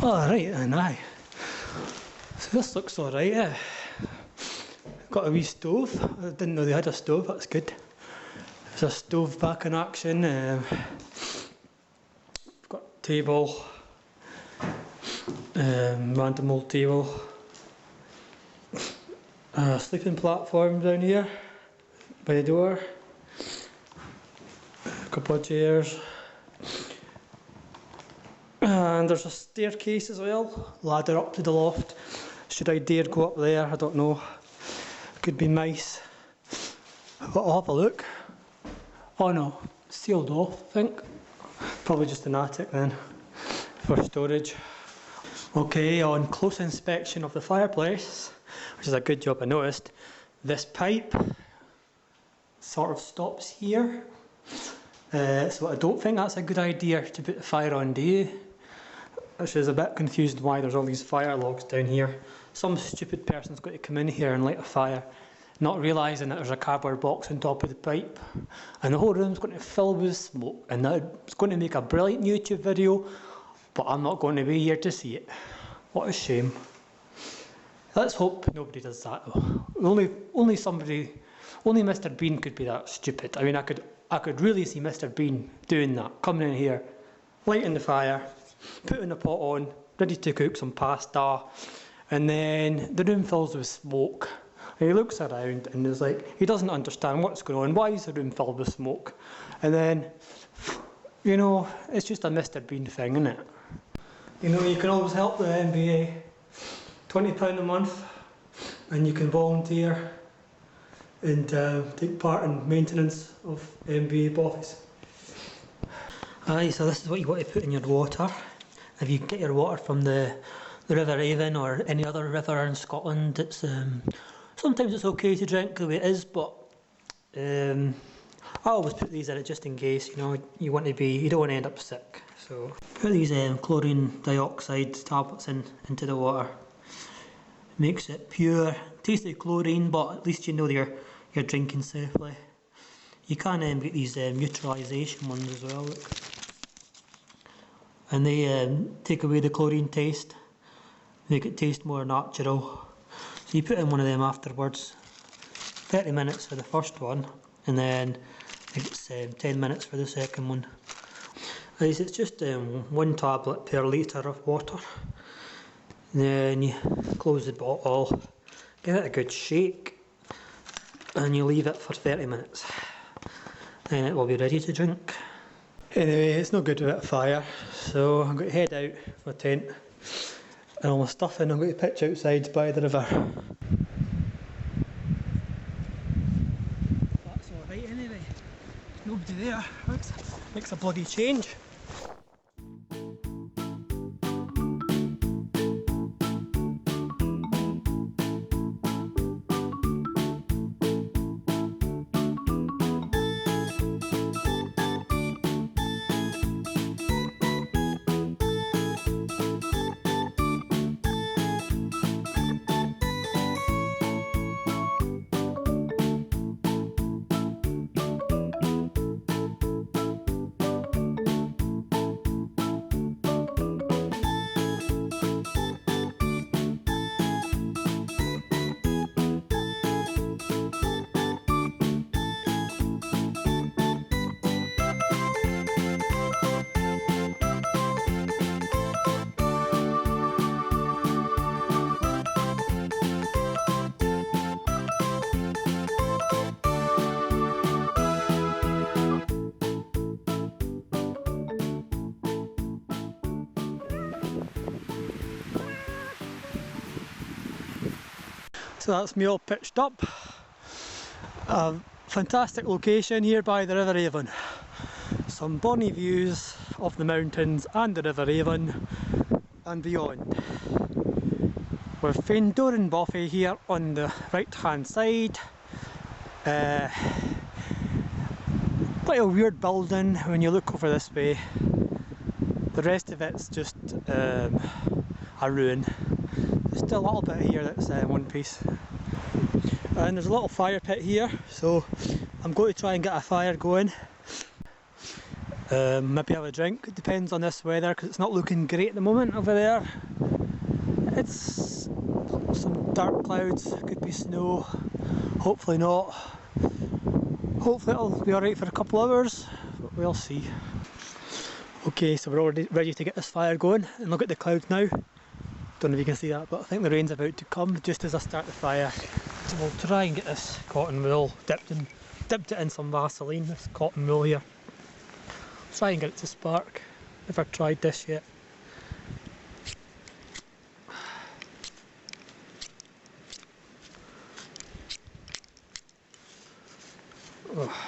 Alright then, aye. So this looks alright, eh? Got a wee stove. I didn't know they had a stove, that's good. There's a stove back in action. We've got table, random old table. A sleeping platform down here by the door. A couple of chairs. And there's a staircase as well, ladder up to the loft. Should I dare go up there? I don't know. Could be mice. But I'll have a look. Oh no, sealed off, I think. Probably just an attic then, for storage. Okay, on close inspection of the fireplace, which is a good job I noticed, this pipe sort of stops here. So I don't think that's a good idea to put the fire on, do you? Which is a bit confused why there's all these fire logs down here. Some stupid person's got to come in here and light a fire, not realising that there's a cardboard box on top of the pipe, and the whole room's going to fill with smoke, and that's going to make a brilliant YouTube video, but I'm not going to be here to see it. What a shame. Let's hope nobody does that though. Only Mr. Bean could be that stupid. I mean, I could really see Mr. Bean doing that, coming in here, lighting the fire, putting the pot on, ready to cook some pasta, and then the room fills with smoke. And he looks around and is like, he doesn't understand what's going on. Why is the room filled with smoke? And then, you know, it's just a Mr. Bean thing, isn't it? You know, you can always help the NBA. £20 a month, and you can volunteer and take part in maintenance of NBA Bothies. Aye, so this is what you want to put in your water. If you get your water from the River Avon or any other river in Scotland, it's sometimes it's okay to drink the way it is, but I always put these in it just in case. You know, you don't want to end up sick. So put these chlorine dioxide tablets into the water. Makes it pure. Tastes like chlorine, but at least you know you're drinking safely. You can get these neutralisation ones as well, look. And they take away the chlorine taste, make it taste more natural. So you put in one of them afterwards. 30 minutes for the first one, and then I think it's 10 minutes for the second one. It's just 1 tablet per litre of water. Then you close the bottle, give it a good shake, and you leave it for 30 minutes. Then it will be ready to drink. Anyway, it's no good without a fire, so I'm going to head out for a tent and all my stuff, and I'm going to pitch outside by the river. That's alright anyway. Nobody there. Makes a bloody change. So that's me all pitched up. A fantastic location here by the River Avon. Some bonny views of the mountains and the River Avon and beyond. We're Faindouran Bothy here on the right hand side. Quite a weird building when you look over this way. The rest of it's just a ruin. Just a little bit here that's one piece. And there's a little fire pit here, so I'm going to try and get a fire going. Maybe have a drink. It depends on this weather because it's not looking great at the moment over there. It's some dark clouds, could be snow, hopefully not. Hopefully it'll be alright for a couple hours, but we'll see. Okay, so we're already ready to get this fire going, and look at the clouds now. Don't know if you can see that, but I think the rain's about to come just as I start the fire. So we'll try and get this cotton wool dipped it in some Vaseline, this cotton wool here. Try and get it to spark. Never tried this yet. Oh.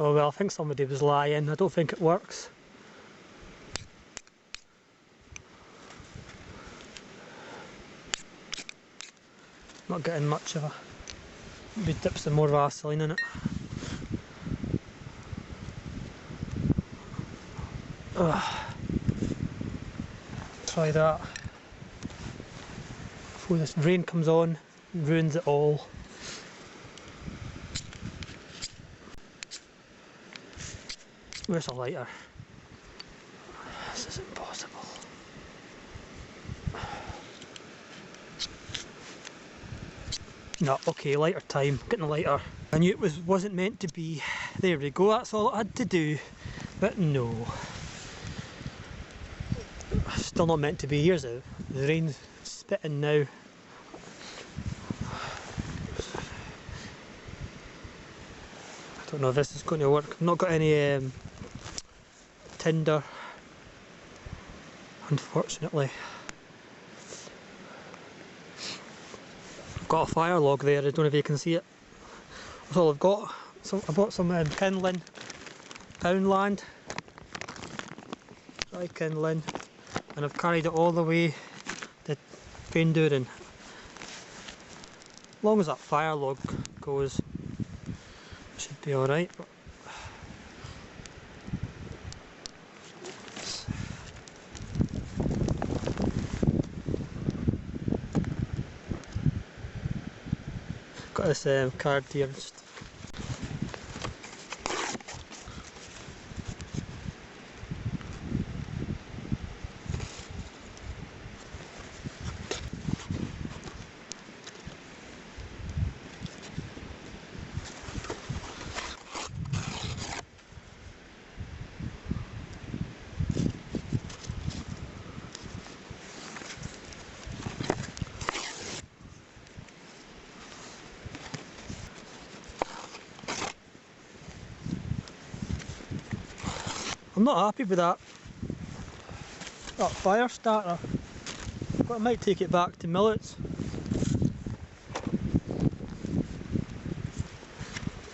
Oh well, I think somebody was lying. I don't think it works. Not getting much of a... Maybe dip some more Vaseline in it. Try that. Before this rain comes on and ruins it all. Where's a lighter? This is impossible. No, okay, lighter time. Getting a lighter. I knew it wasn't meant to be. There we go, that's all I had to do. But no. Still not meant to be. Here's the rain's spitting now. I don't know if this is going to work. I've not got any tinder, unfortunately. I've got a fire log there, I don't know if you can see it. That's all I've got. So I bought some kindling, Poundland, dry kindling, and I've carried it all the way to Faindouran. As long as that fire log goes, it should be alright. Got this card here. I'm not happy with that fire starter, but I might take it back to millets.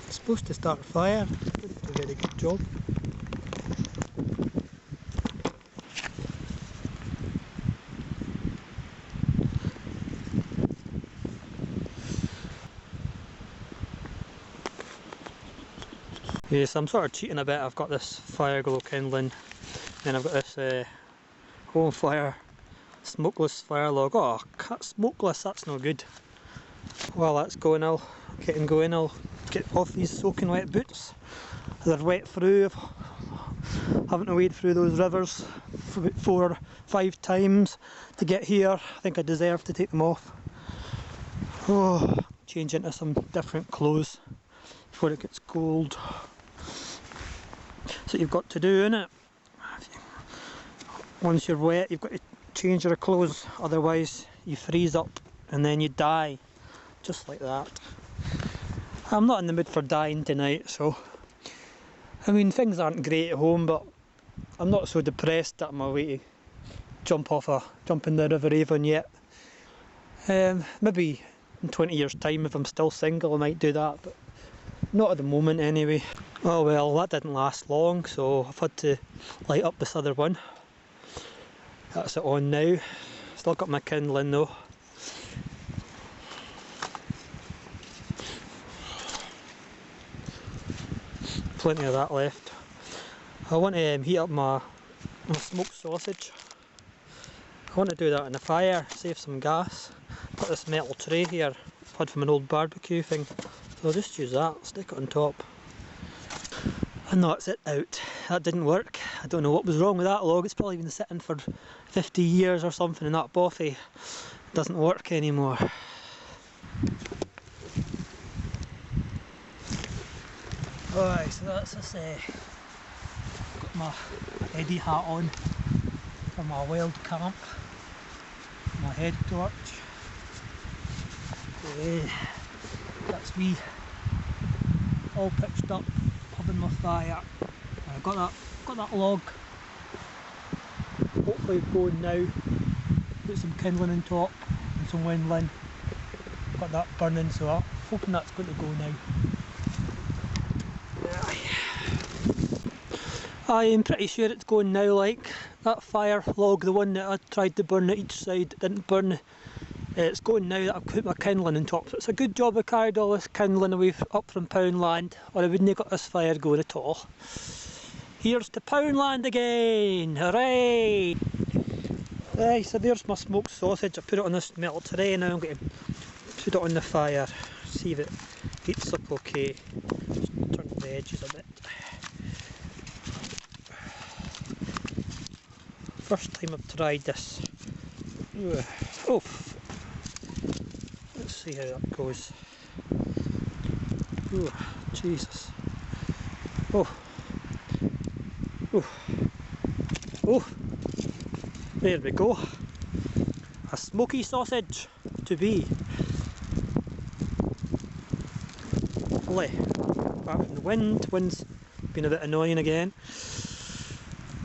It's supposed to start a fire, didn't do a very good job. Yes, I'm sort of cheating a bit. I've got this fire glow kindling, and I've got this home fire smokeless fire log. Oh, smokeless, that's no good. While that's going, I'll get off these soaking wet boots. They're wet through, having to wade through those rivers 4 or 5 times to get here. I think I deserve to take them off. Oh, change into some different clothes before it gets cold. That's what you've got to do, innit? Once you're wet, you've got to change your clothes, otherwise you freeze up and then you die, just like that. I'm not in the mood for dying tonight, so I mean, things aren't great at home, but I'm not so depressed that I'm away to jump in the River Avon yet. Maybe in 20 years time, if I'm still single, I might do that, but not at the moment anyway. Oh well, that didn't last long, so I've had to light up this other one. That's it on now. Still got my kindling though. Plenty of that left. I want to heat up my smoked sausage. I want to do that in the fire, save some gas. Put this metal tray here, I've had from an old barbecue thing, so I'll just use that, stick it on top. And that's it out. That didn't work. I don't know what was wrong with that log. It's probably been sitting for 50 years or something in that bothy. It doesn't work anymore. Alright, so that's this, got my Eddie hat on for my wild camp, my head torch. That's me, all pitched up, having my fire. I got that log, hopefully it's going now. Put some kindling on top and some windling. Got that burning, so I'm hoping that's going to go now. I am pretty sure it's going now. Like that fire log, the one that I tried to burn at each side, didn't burn. It's going now that I've put my kindling on top. So it's a good job I carried all this kindling away up from Poundland, or I wouldn't have got this fire going at all. Here's to Poundland again! Hooray! Right, so there's my smoked sausage. I put it on this metal tray, now I'm going to put it on the fire. See if it heats up okay. Just turn the edges a bit. First time I've tried this. Oh, let's see how that goes. Oh, Jesus. Oh, there we go. A smoky sausage to be. Lovely. Apart from the wind's been a bit annoying again.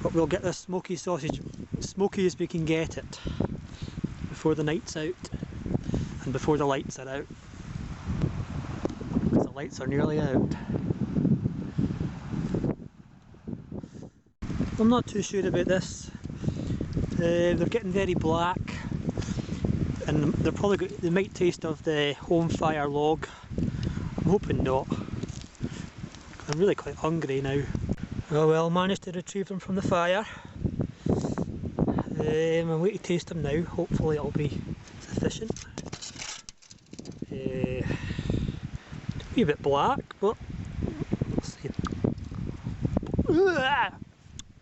But we'll get this smoky sausage as smoky as we can get it before the night's out and before the lights are out, because the lights are nearly out. I'm not too sure about this. They're getting very black, and they might taste of the home fire log. I'm hoping not. I'm really quite hungry now. Oh well, managed to retrieve them from the fire. I'm waiting to taste them now. Hopefully it'll be sufficient. A wee bit black, but let's see.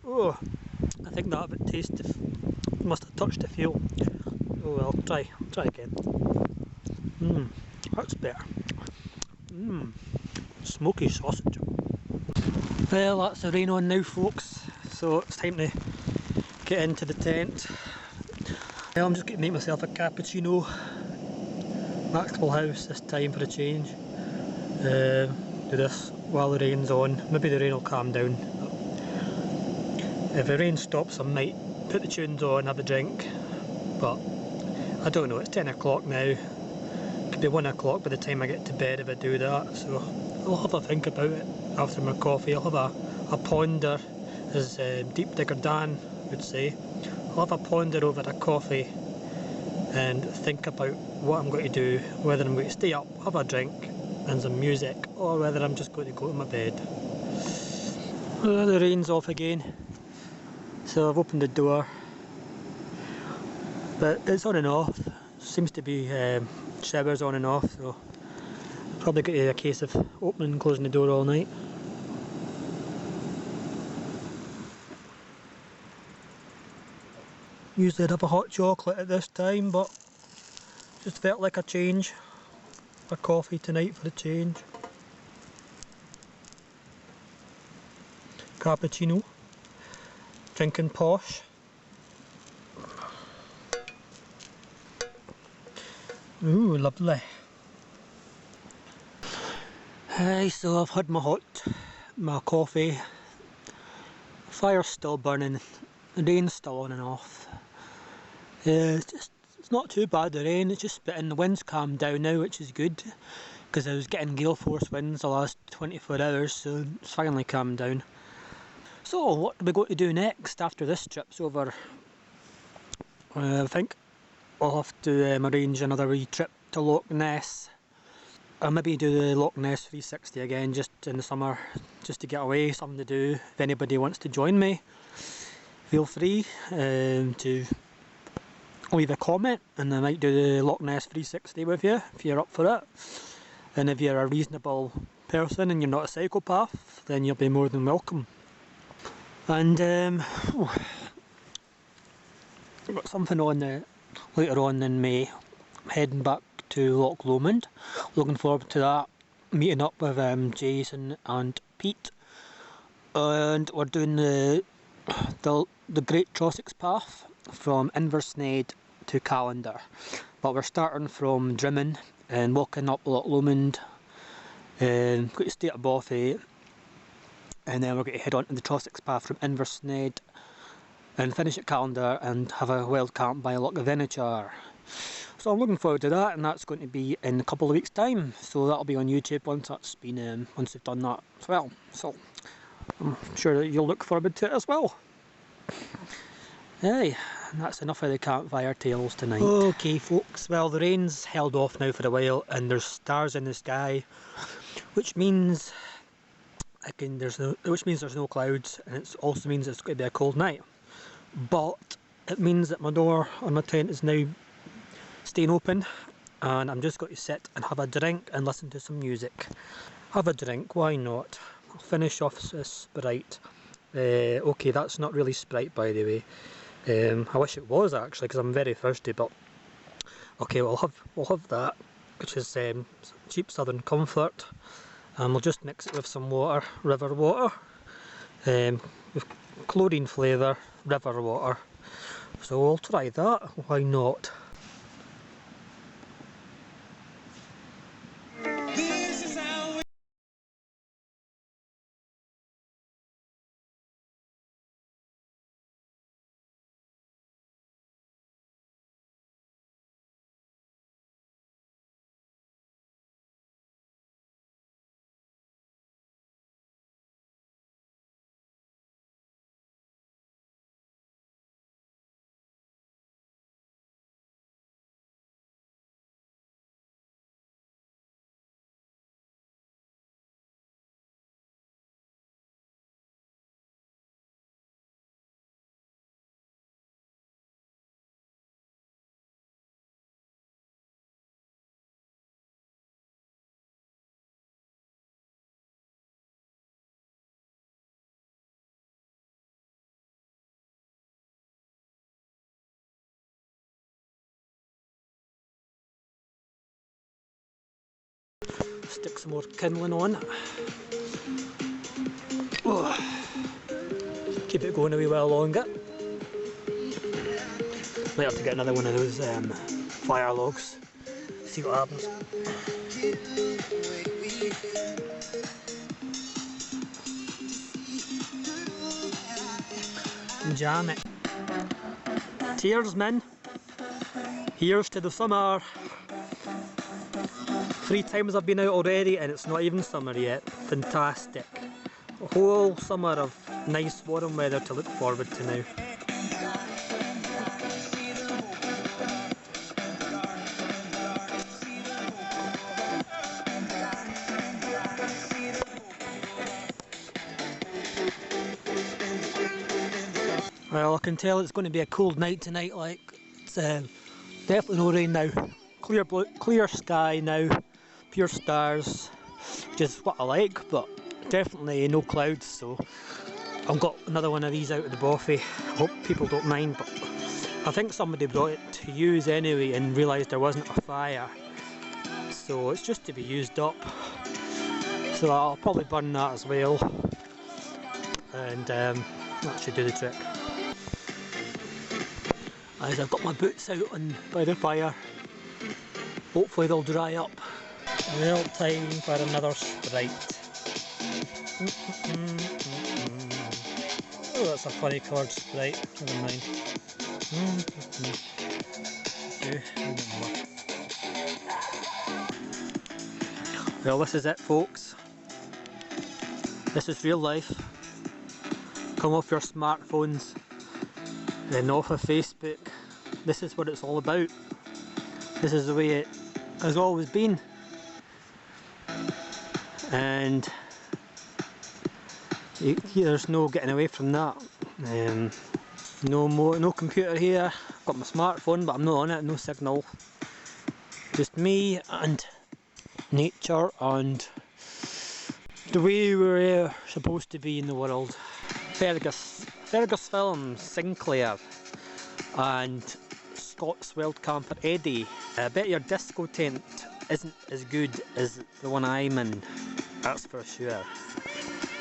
Oh, I think that bit tasted, must have touched the fuel. Oh well, try again. That's better. Smoky sausage. Well, that's the rain on now, folks, so it's time to get into the tent. Well, I'm just going to make myself a cappuccino. Maxwell House this time for a change. Do this while the rain's on. Maybe the rain will calm down. If the rain stops, I might put the tunes on, have a drink, but I don't know. It's 10 o'clock now. It could be 1 o'clock by the time I get to bed if I do that, so I'll have a think about it after my coffee. I'll have a ponder, as Deep Digger Dan would say. I'll have a ponder over a coffee and think about what I'm going to do, whether I'm going to stay up, have a drink and some music, or whether I'm just going to go to my bed. The rain's off again, so I've opened the door, but it's on and off. Seems to be showers on and off, so probably going to be a case of opening and closing the door all night. Usually I'd have a hot chocolate at this time, but just felt like a change. A coffee tonight for a change. Cappuccino. Drinking posh. Ooh, lovely. Hey, so I've had my coffee. Fire's still burning. The rain's still on and off. It's not too bad, the rain, it's just spitting. The wind's calmed down now, which is good, because I was getting gale force winds the last 24 hours, so it's finally calmed down. So what are we going to do next after this trip's over? I think I'll have to arrange another wee trip to Loch Ness. I'll maybe do the Loch Ness 360 again just in the summer, just to get away, something to do. If anybody wants to join me, feel free to leave a comment and I might do the Loch Ness 360 with you if you're up for it. And if you're a reasonable person and you're not a psychopath, then you'll be more than welcome. And I've got something on later on in May. I'm heading back to Loch Lomond. Looking forward to that. Meeting up with Jason and Pete, and we're doing the Great Trossachs Path from Inversnaid to Callander. But we're starting from Drimmen and walking up Loch Lomond, and going to stay at Bothy, and then we're going to head on to the Trossachs Path from Inversnaid and finish at Callander and have a wild camp by Loch Venachar. So I'm looking forward to that, and that's going to be in a couple of weeks' time. So that'll be on YouTube once that's been once we've done that as well. So I'm sure that you'll look forward to it as well. Hey, and that's enough of the campfire tales tonight. Okay, folks. Well, the rain's held off now for a while, and there's stars in the sky, which means there's no clouds, and it also means it's going to be a cold night. But it means that my door on my tent is now staying open, and I'm just going to sit and have a drink and listen to some music. Have a drink, why not? I'll finish off this Sprite. Okay, that's not really Sprite, by the way. I wish it was actually, because I'm very thirsty. But okay, we'll have that, which is cheap Southern Comfort, and we'll just mix it with some water, river water, with chlorine flavour, river water. So we'll try that. Why not? Stick some more kindling on. Oh. Keep it going a wee while longer. Might have to get another one of those fire logs. See what happens. Jam it. Cheers, men. Here's to the summer. 3 times I've been out already and it's not even summer yet. Fantastic. A whole summer of nice warm weather to look forward to now. Well, I can tell it's going to be a cold night tonight. Like, it's definitely no rain now. Clear blue, clear sky now. Pure stars, which is what I like, but definitely no clouds. So I've got another one of these out of the Bothy. I hope people don't mind, but I think somebody brought it to use anyway and realised there wasn't a fire, so it's just to be used up. So I'll probably burn that as well, and that should do the trick. As I've got my boots out by the fire, hopefully they'll dry up. Well, time for another Sprite. Oh, that's a funny coloured Sprite. Never mind. Well, this is it, folks. This is real life. Come off your smartphones and off of Facebook. This is what it's all about. This is the way it has always been. and there's no getting away from that. No computer here. Got my smartphone, but I'm not on it. No signal. Just me and nature and the way we're supposed to be in the world. Fergus Films, Sinclair, and Scott's Wild Camper Eddie. I bet your disco tent isn't as good as the one I'm in, that's for sure.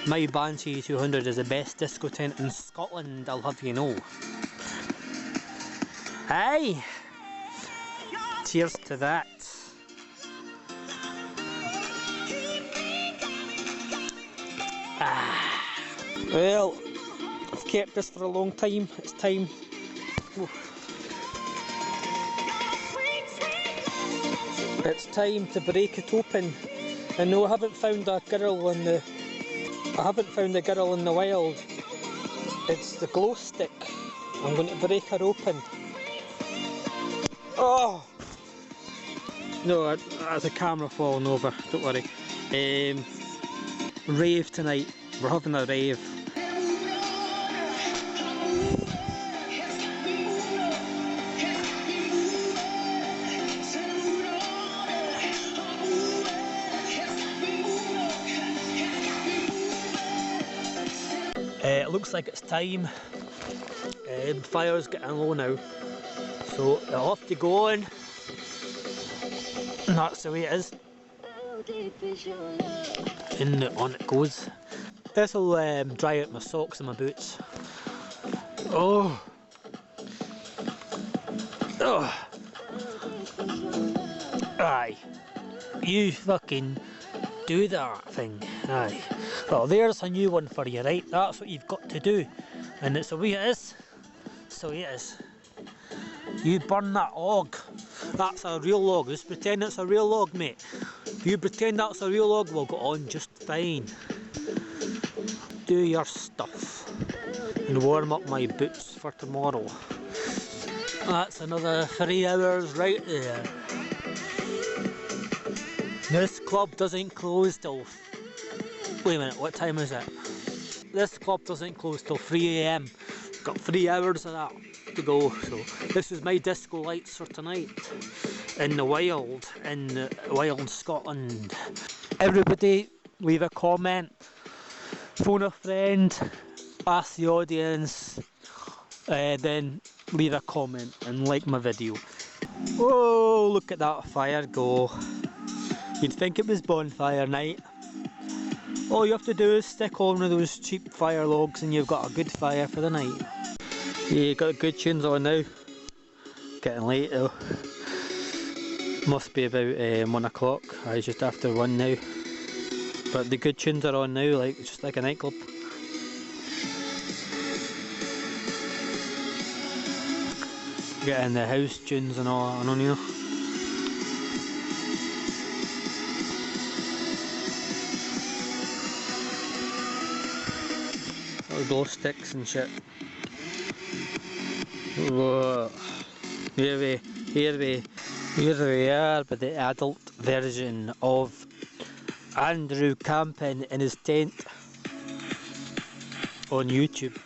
My Banshee 200 is the best disco tent in Scotland, I'll have you know. Aye! Cheers to that. Well, I've kept this for a long time. It's time. It's time to break it open. And no, I haven't found a girl in the. I haven't found a girl in the wild. It's the glow stick. I'm going to break her open. Oh! No, that's a camera falling over. Don't worry. Rave tonight. We're having a rave. It looks like it's time. The fire's getting low now, so I'll have to go on. And that's the way it is. And on it goes. This will dry out my socks and my boots. Oh! Oh! Aye. You fucking do that thing. Aye. Well, there's a new one for you, right? That's what you've got to do. And it's the way it is. It's the way it is. You burn that log. That's a real log. Just pretend it's a real log, mate. You pretend that's a real log, we'll go on just fine. Do your stuff. And warm up my boots for tomorrow. That's another 3 hours right there. This club doesn't close till... Wait a minute, what time is it? This club doesn't close till 3 AM. Got 3 hours of that to go. So this is my disco lights for tonight. In the wild Scotland. Everybody leave a comment. Phone a friend. Ask the audience. Then leave a comment and like my video. Oh, look at that fire go. You'd think it was bonfire night. All you have to do is stick on one of those cheap fire logs and you've got a good fire for the night. Yeah, got good tunes on now. Getting late though. Must be about 1 o'clock. It's just after 1 now. But the good tunes are on now, like just like a nightclub. Getting the house tunes and all that on, you know. Glow sticks and shit. Whoa. Here we are with the adult version of Andrew camping in his tent on YouTube.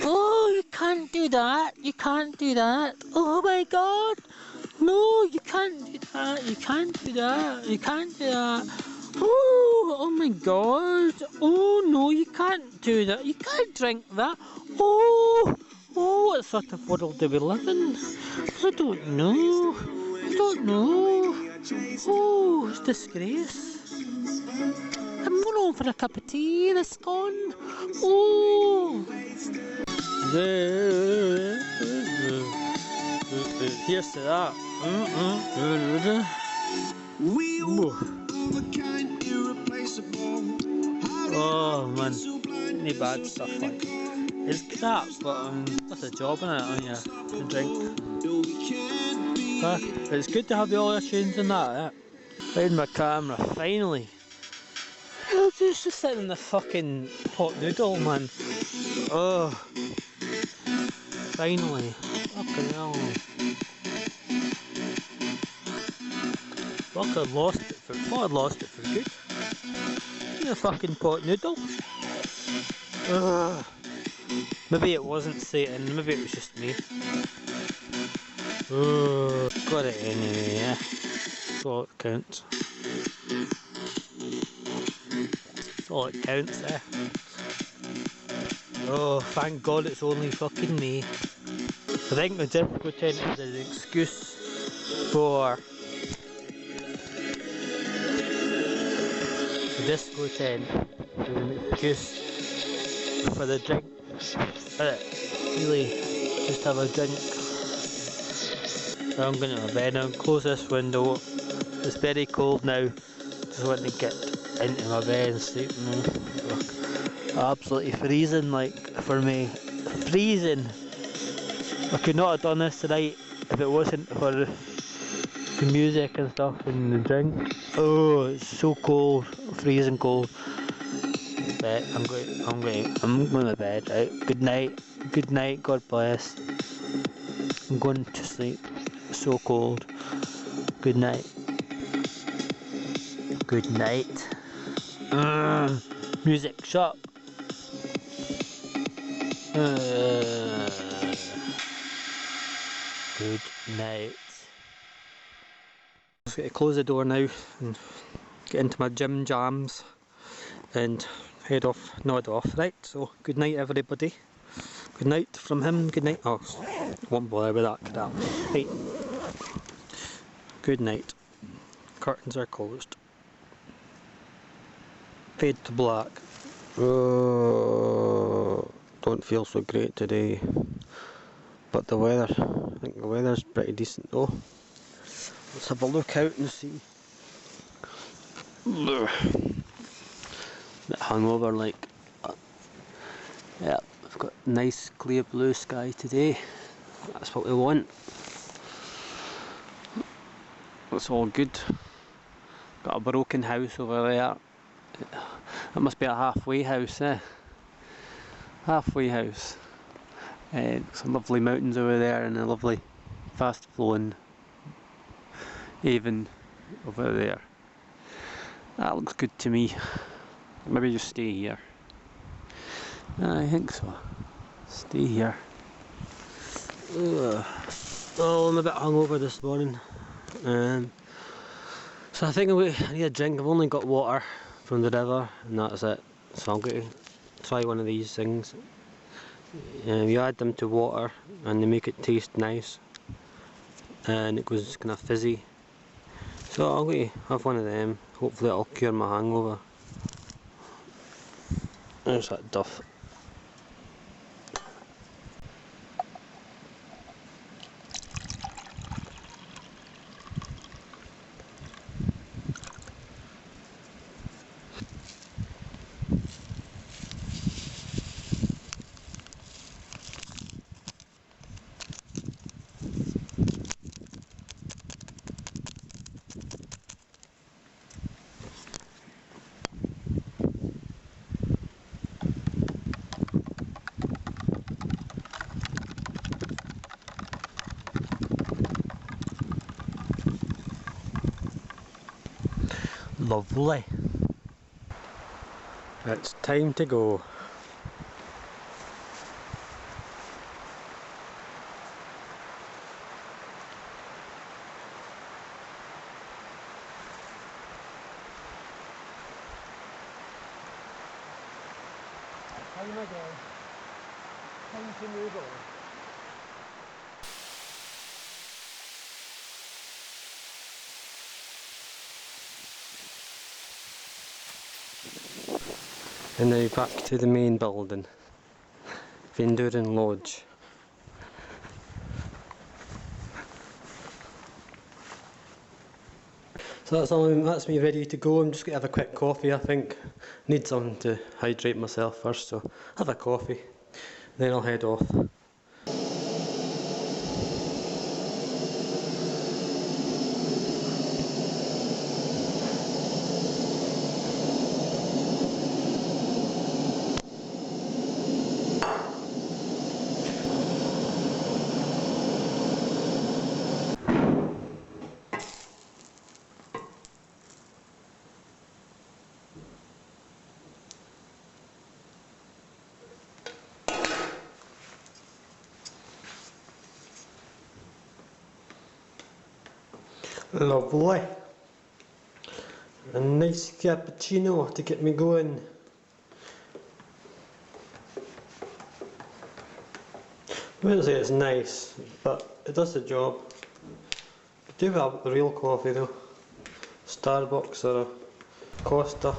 Oh, you can't do that. You can't do that. Oh my god. No, you can't do that. You can't do that. You can't do that. Oh my god. Oh no, you can't do that. You can't drink that. Oh, what sort of world do we live in? I don't know. I don't know. Oh, it's disgrace. I'm going on for a cup of tea and it's gone. Oh. Here's to that. Oh man, any bad stuff like it's crap, but that's a job in it on you to drink. But it's good to have all your tunes and that. Found my camera finally. I was just sitting in the fucking pot noodle, man. Oh, finally. Fucking hell. Fuck, I lost it for, thought I lost it for good. You a fucking pot noodle. Ugh. Maybe it wasn't Satan, maybe it was just me. Got it anyway, yeah. That's all that counts. That's all that counts, eh? Oh, thank God it's only fucking me. I think the disco tent is an excuse for the disco tent is an excuse for the drink. Really, just have a drink. I'm going to my bed now. Close this window. It's very cold now. Just want to get into my bed and sleep now. Absolutely freezing, like, for me. Freezing! I could not have done this tonight if it wasn't for the music and stuff and the drink. Oh, it's so cold. Freezing cold. But I'm going to bed, right? Good night. Good night, God bless. I'm going to sleep. It's so cold. Good night. Good night. Music, shut up. Good night. Just got to close the door now and get into my gym jams and head off, nod off. Right, so good night everybody. Good night from him, good night. Oh, won't bother with that crap. Right. Good night. Curtains are closed. Fade to black. Oh, don't feel so great today. But the weather, I think the weather's pretty decent though. Let's have a look out and see. Bit hungover like. Yeah, we've got nice clear blue sky today. That's what we want. It's all good. Got a broken house over there. It must be a halfway house, eh? Halfway house. Some lovely mountains over there and a lovely fast flowing Avon over there. That looks good to me. Maybe just stay here. I think so. Stay here. Ugh. Oh, I'm a bit hungover this morning. So I think I need a drink. I've only got water from the river and that's it. So I'm going to try one of these things. You add them to water and they make it taste nice. And it goes kind of fizzy. So I'm going to have one of them. Hopefully it'll cure my hangover. There's that duff. Lovely. It's time to go. Time again. Time to move on. And now back to the main building, Faindouran Lodge. So that's me ready to go. I'm just going to have a quick coffee, I think. Need something to hydrate myself first, so have a coffee, then I'll head off. Lovely. A nice cappuccino to get me going. I wouldn't say it's nice, but it does the job. I do have the real coffee though. Starbucks or a Costa.